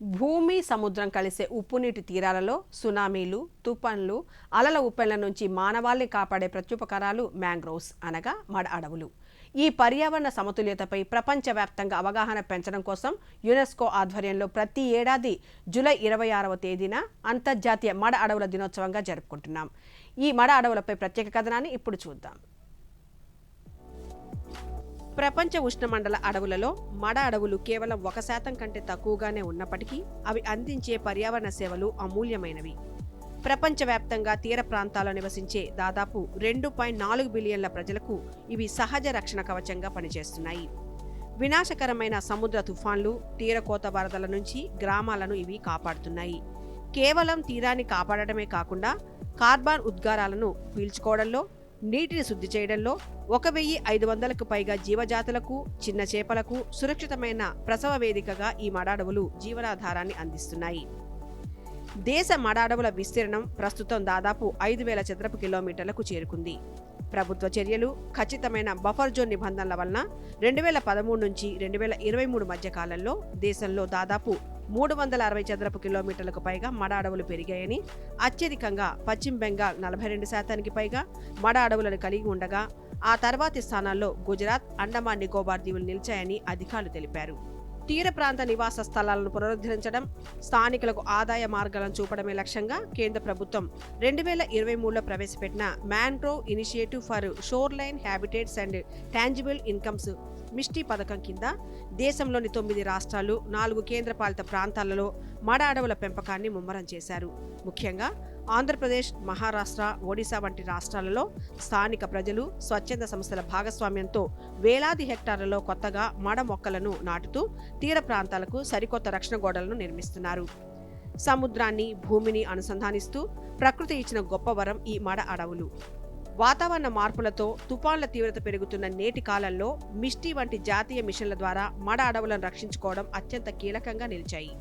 భూమి సముద్రం కలిసే ఉప్పునీటి తీరాలలో సునామీలు, తుఫాన్లు, అలల ఉప్పెళ్ల నుంచి మానవాళిని కాపాడే ప్రత్యుపకారాలు మ్యాంగ్రోవ్స్ అనగా మడ అడవులు. ఈ పర్యావరణ సమతుల్యతపై ప్రపంచవ్యాప్తంగా అవగాహన పెంచడం కోసం యునెస్కో ఆధ్వర్యంలో ప్రతి ఏడాది జూలై 26వ తేదీన అంతర్జాతీయ మడ అడవుల దినోత్సవంగా జరుపుకుంటున్నాం. ఈ మడ అడవులపై ప్రత్యేక కథనాన్ని ఇప్పుడు చూద్దాం. ప్రపంచ ఉష్ణమండల అడవులలో మడ అడవులు కేవలం 1% కంటే తక్కువగానే ఉన్నప్పటికీ అవి అందించే పర్యావరణ సేవలు అమూల్యమైనవి. ప్రపంచవ్యాప్తంగా తీర ప్రాంతాల్లో నివసించే దాదాపు 2.4 బిలియన్ల ప్రజలకు ఇవి సహజ రక్షణ కవచంగా పనిచేస్తున్నాయి. వినాశకరమైన సముద్ర తుఫాన్లు, తీరకోత వరదల నుంచి గ్రామాలను ఇవి కాపాడుతున్నాయి. కేవలం తీరాన్ని కాపాడటమే కాకుండా కార్బన్ ఉద్గారాలను పీల్చుకోవడంలో, నీటిని శుద్ధి చేయడంలో 1500కు పైగా జీవజాతులకు, చిన్న చేపలకు సురక్షితమైన ప్రసవ వేదికగా ఈ మడ అడవులు జీవనాధారాన్ని అందిస్తున్నాయి. దేశ మడ అడవుల విస్తీర్ణం ప్రస్తుతం దాదాపు 5000 చదరపు కిలోమీటర్లకు చేరుకుంది. ప్రభుత్వ చర్యలు, ఖచ్చితమైన బఫర్ జోన్ నిబంధనల వలన 2013 నుంచి 2023 మధ్య కాలంలో దేశంలో దాదాపు 360 చదరపు కిలోమీటర్లకు పైగా మడ అడవులు పెరిగాయని, అత్యధికంగా పశ్చిమ బెంగాల్ 42%కి పైగా మడ అడవులను కలిగి ఉండగా ఆ తర్వాతి స్థానాల్లో గుజరాత్, అండమాన్ నికోబార్ దీవులు నిలిచాయని అధికారులు తెలిపారు. తీర ప్రాంత నివాస స్థలాలను పునరుద్ధరించడం, స్థానికులకు ఆదాయ మార్గాలను చూపడమే లక్ష్యంగా కేంద్ర ప్రభుత్వం 2023లో ప్రవేశపెట్టిన mangrove initiative for shoreline habitats and tangible incomes MISHTI పథకం కింద దేశంలోని 9 రాష్ట్రాలు, 4 కేంద్రపాలిత ప్రాంతాలలో మడ అడవుల పెంపకాన్ని ముమ్మరం చేశారు. ముఖ్యంగా ఆంధ్రప్రదేశ్, మహారాష్ట్ర, ఒడిశా వంటి రాష్ట్రాలలో స్థానిక ప్రజలు, స్వచ్ఛంద సంస్థల భాగస్వామ్యంతో వేలాది హెక్టార్లలో కొత్తగా మడ మొక్కలను నాటుతూ తీర ప్రాంతాలకు సరికొత్త రక్షణ గోడలను నిర్మిస్తున్నారు. సముద్రాన్ని, భూమిని అనుసంధానిస్తూ ప్రకృతి ఇచ్చిన గొప్ప వరం ఈ మడ అడవులు. వాతావరణ మార్పులతో తుఫాన్ల తీవ్రత పెరుగుతున్న నేటి కాలంలో మిస్టీ వంటి జాతీయ మిషన్ల ద్వారా మడ అడవులను రక్షించుకోవడం అత్యంత కీలకంగా నిలిచాయి.